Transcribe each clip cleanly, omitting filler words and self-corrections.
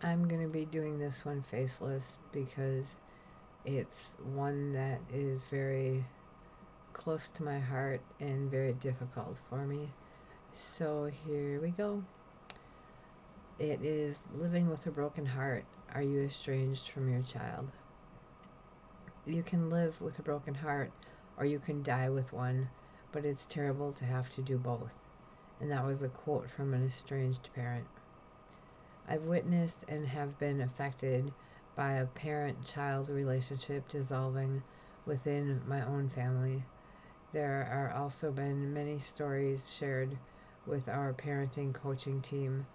I'm going to be doing this one faceless because it's one that is very close to my heart and very difficult for me. So here we go. It is living with a broken heart. Are you estranged from your child? You can live with a broken heart or you can die with one, but it's terrible to have to do both. And that was a quote from an estranged parent. I've witnessed and have been affected by a parent child relationship dissolving within my own family. There are also been many stories shared with our parenting coaching team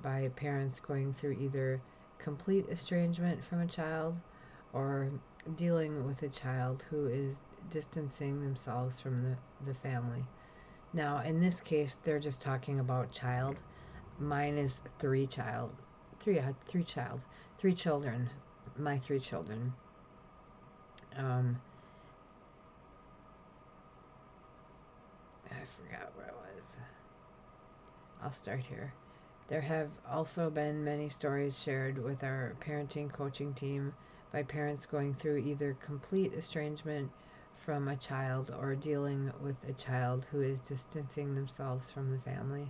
by parents going through either complete estrangement from a child or dealing with a child who is distancing themselves from the family. Now, in this case, they're just talking about child. Mine is three children, my three children. Um, I forgot where I was. I'll start here. There have also been many stories shared with our parenting coaching team by parents going through either complete estrangement from a child or dealing with a child who is distancing themselves from the family.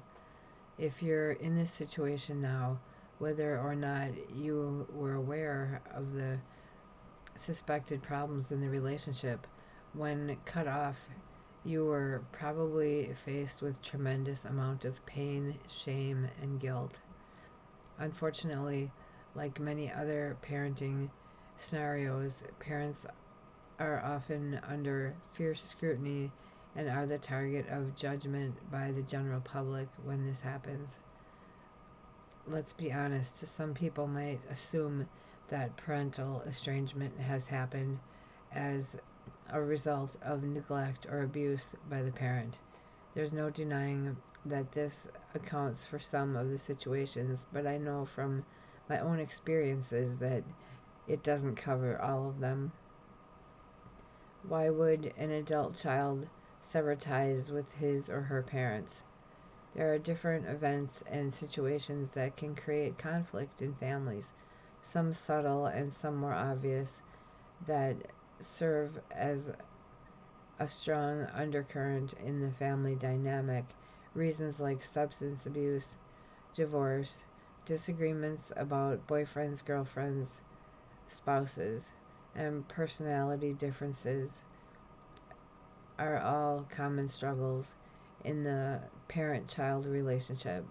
If you're in this situation now, whether or not you were aware of the suspected problems in the relationship, when cut off, you were probably faced with tremendous amount of pain, shame, and guilt. Unfortunately, like many other parenting scenarios, parents are often under fierce scrutiny and are the target of judgment by the general public when this happens. Let's be honest, some people might assume that parental estrangement has happened as a result of neglect or abuse by the parent. There's no denying that this accounts for some of the situations, but I know from my own experiences that it doesn't cover all of them. Why would an adult child sever ties with his or her parents? There are different events and situations that can create conflict in families, some subtle and some more obvious, that serve as a strong undercurrent in the family dynamic. Reasons like substance abuse, divorce, disagreements about boyfriends, girlfriends, spouses, and personality differences are all common struggles in the parent child relationship.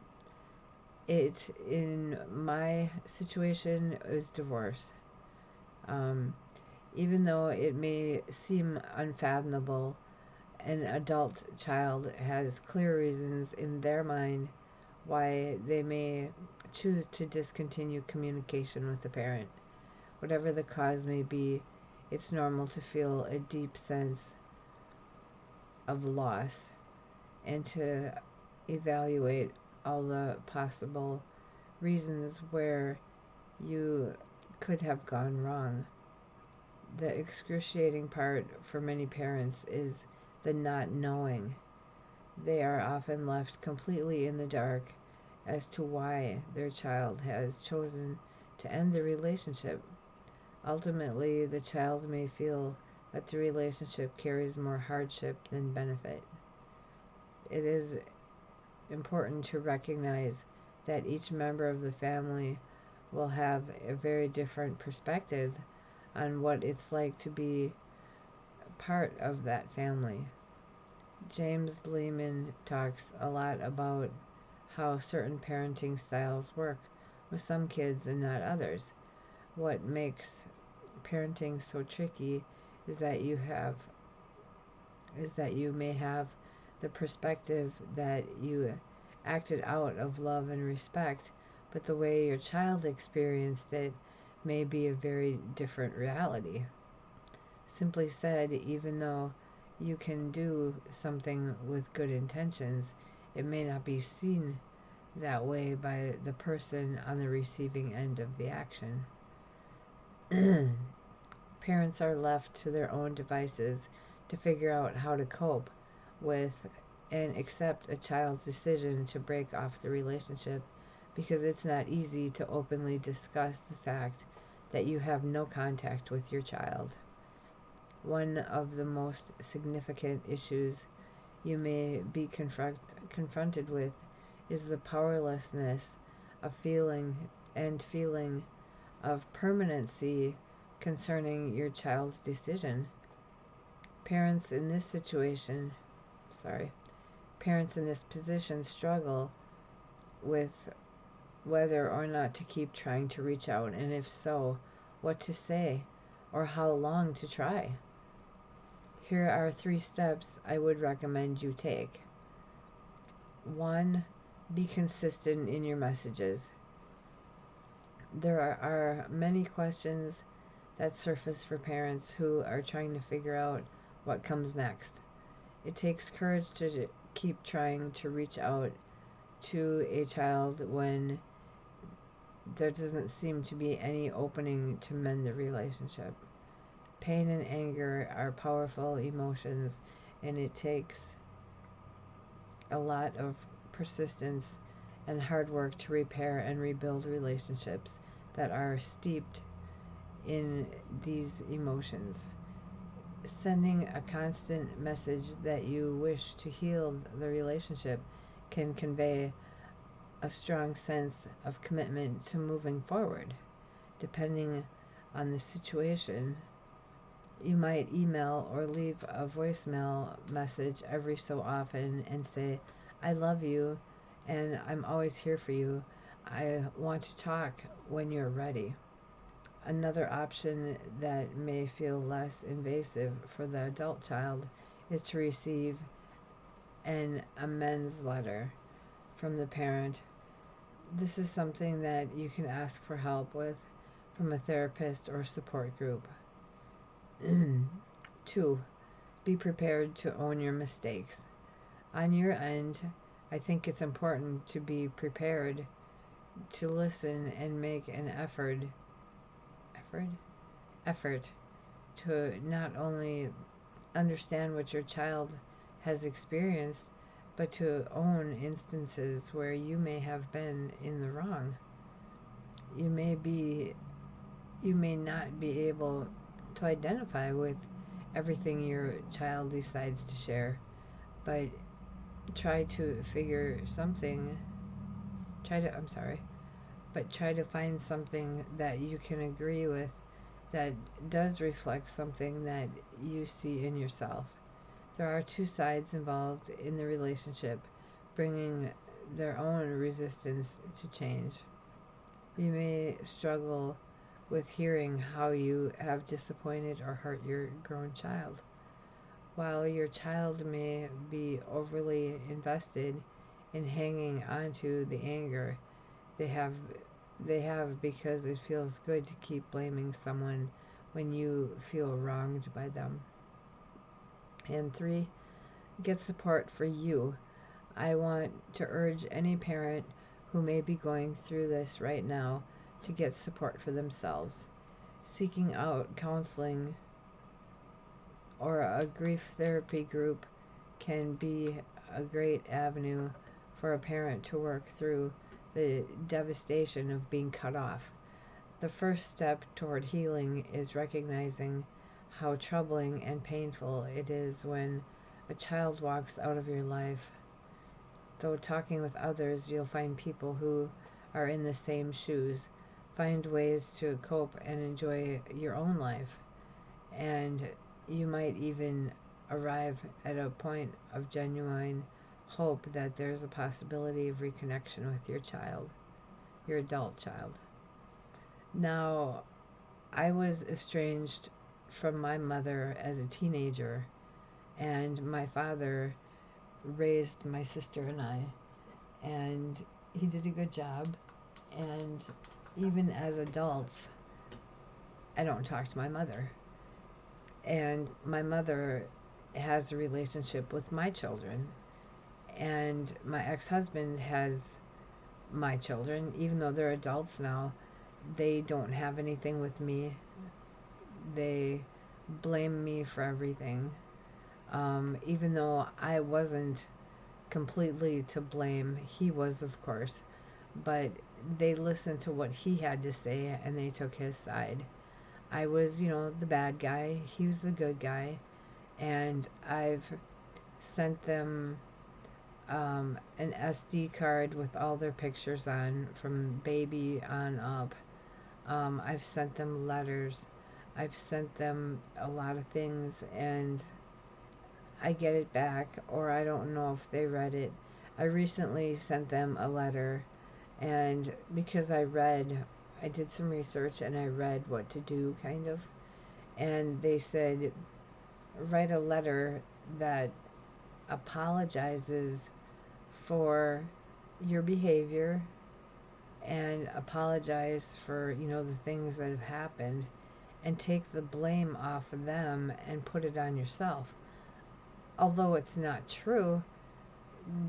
It, in my situation, is divorce. Um, Even though it may seem unfathomable, an adult child has clear reasons in their mind why they may choose to discontinue communication with the parent. Whatever the cause may be, it's normal to feel a deep sense of loss and to evaluate all the possible reasons where you could have gone wrong. The excruciating part for many parents is the not knowing. They are often left completely in the dark as to why their child has chosen to end the relationship. Ultimately, the child may feel that the relationship carries more hardship than benefit. It is important to recognize that each member of the family will have a very different perspective on what it's like to be part of that family. James Lehman talks a lot about how certain parenting styles work with some kids and not others. What makes parenting so tricky is that you may have the perspective that you acted out of love and respect, but the way your child experienced it may be a very different reality. Simply said, even though you can do something with good intentions, it may not be seen that way by the person on the receiving end of the action. Parents are left to their own devices to figure out how to cope with and accept a child's decision to break off the relationship because it's not easy to openly discuss the fact that you have no contact with your child. One of the most significant issues you may be confronted with is the powerlessness of feeling of permanency concerning your child's decision. Parents in this situation, sorry, Parents in this position struggle with whether or not to keep trying to reach out, and if so, what to say or how long to try. Here are 3 steps I would recommend you take. 1. Be consistent in your messages. There are many questions that surface for parents who are trying to figure out what comes next. It takes courage to keep trying to reach out to a child when there doesn't seem to be any opening to mend the relationship. Pain and anger are powerful emotions, and it takes a lot of persistence and hard work to repair and rebuild relationships that are steeped in these emotions. Sending a constant message that you wish to heal the relationship can convey a strong sense of commitment to moving forward. Depending on the situation, you might email or leave a voicemail message every so often and say, "I love you and I'm always here for you. I want to talk when you're ready." Another option that may feel less invasive for the adult child is to receive an amends letter from the parent. This is something that you can ask for help with from a therapist or support group. 2. Be prepared to own your mistakes. On your end, I think it's important to be prepared to listen and make an effort to not only understand what your child has experienced, but to own instances where you may have been in the wrong. You may not be able to identify with everything your child decides to share, but try to find something that you can agree with that does reflect something that you see in yourself. There are 2 sides involved in the relationship, bringing their own resistance to change. You may struggle with hearing how you have disappointed or hurt your grown child. While your child may be overly invested in hanging onto the anger they have because it feels good to keep blaming someone when you feel wronged by them. And 3, get support for you. I want to urge any parent who may be going through this right now to get support for themselves. Seeking out counseling or a grief therapy group can be a great avenue for a parent to work through the devastation of being cut off. The first step toward healing is recognizing how troubling and painful it is when a child walks out of your life. Though talking with others, you'll find people who are in the same shoes. Find ways to cope and enjoy your own life. And you might even arrive at a point of genuine hope that there's a possibility of reconnection with your adult child. Now, I was estranged from my mother as a teenager, and my father raised my sister and I, and he did a good job. And even as adults, I don't talk to my mother, and my mother has a relationship with my children, and my ex-husband has my children. Even though they're adults now, they don't have anything with me. They blame me for everything, even though I wasn't completely to blame. He was, of course, but they listened to what he had to say and they took his side. I was, the bad guy. He was the good guy. And I've sent them an SD card with all their pictures on from baby on up. I've sent them letters. I've sent them a lot of things, and I get it back, or I don't know if they read it. I recently sent them a letter, and because I did some research and I read what to do, kind of, and they said, write a letter that apologizes for your behavior and apologize for, the things that have happened and take the blame off of them and put it on yourself. Although it's not true,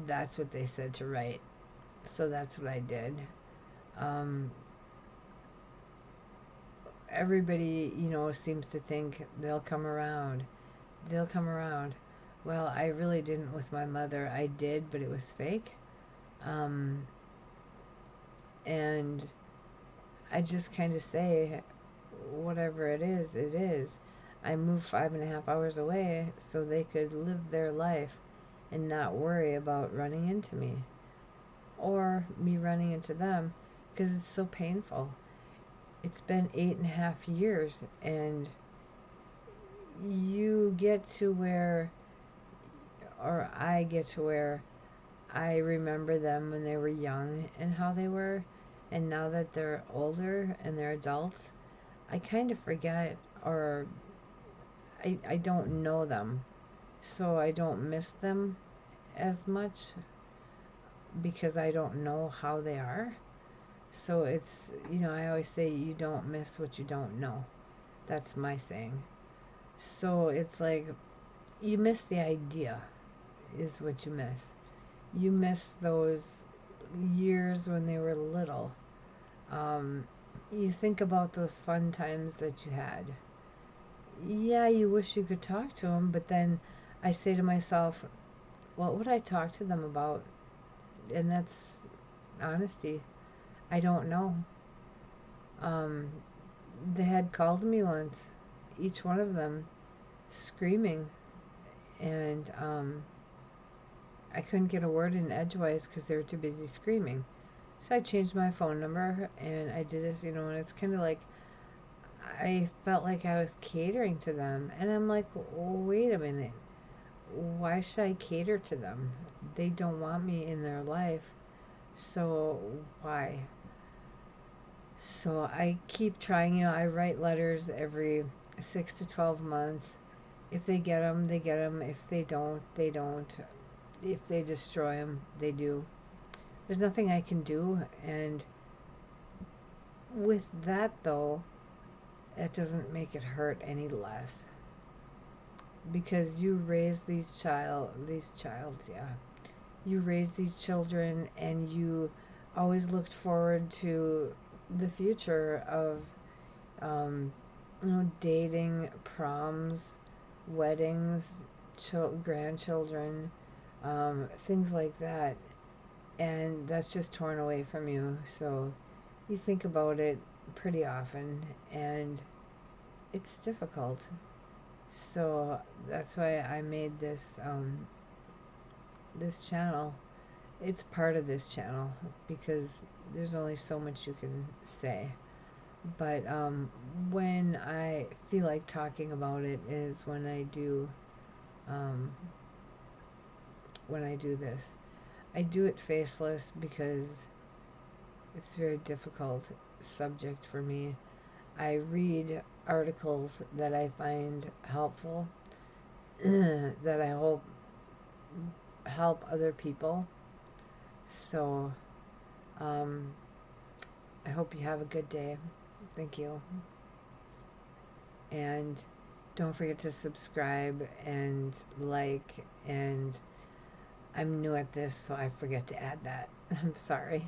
that's what they said to write. So that's what I did. Um, Everybody, seems to think they'll come around. They'll come around. Well, I really didn't with my mother. I did, but it was fake. Um, and I just kind of say, whatever it is, it is. I moved 5.5 hours away so they could live their life and not worry about running into me or me running into them because it's so painful. It's been 8.5 years, and you get to where, or I get to where I remember them when they were young and how they were, and now that they're older and they're adults, I kind of forget, or I don't know them, so I don't miss them as much because I don't know how they are. So it's, I always say you don't miss what you don't know. That's my saying. So it's like you miss the idea, is what you miss. You miss those years when they were little. You think about those fun times that you had. Yeah, you wish you could talk to them, but then I say to myself, what would I talk to them about? And that's honesty. I don't know. Um, they had called me once, each one of them, screaming, and I couldn't get a word in edgewise because they were too busy screaming. So I changed my phone number and I did this, and it's kind of like I felt like I was catering to them. And I'm like, wait a minute. Why should I cater to them? They don't want me in their life. So why? So I keep trying, I write letters every 6 to 12 months. If they get them, they get them. If they don't, they don't. If they destroy them, they do. There's nothing I can do. And with that, though, that doesn't make it hurt any less. Because you raise you raise these children, and you always looked forward to the future of, um, dating, proms, weddings, grandchildren, things like that. And that's just torn away from you. So you think about it pretty often, and it's difficult. So that's why I made this channel. It's part of this channel because there's only so much you can say. But when I feel like talking about it is um, when I do this. I do it faceless because it's a very difficult subject for me. I read articles that I find helpful, that I hope help other people. So, I hope you have a good day. Thank you. And don't forget to subscribe and like, and I'm new at this, so I forget to add that. I'm sorry.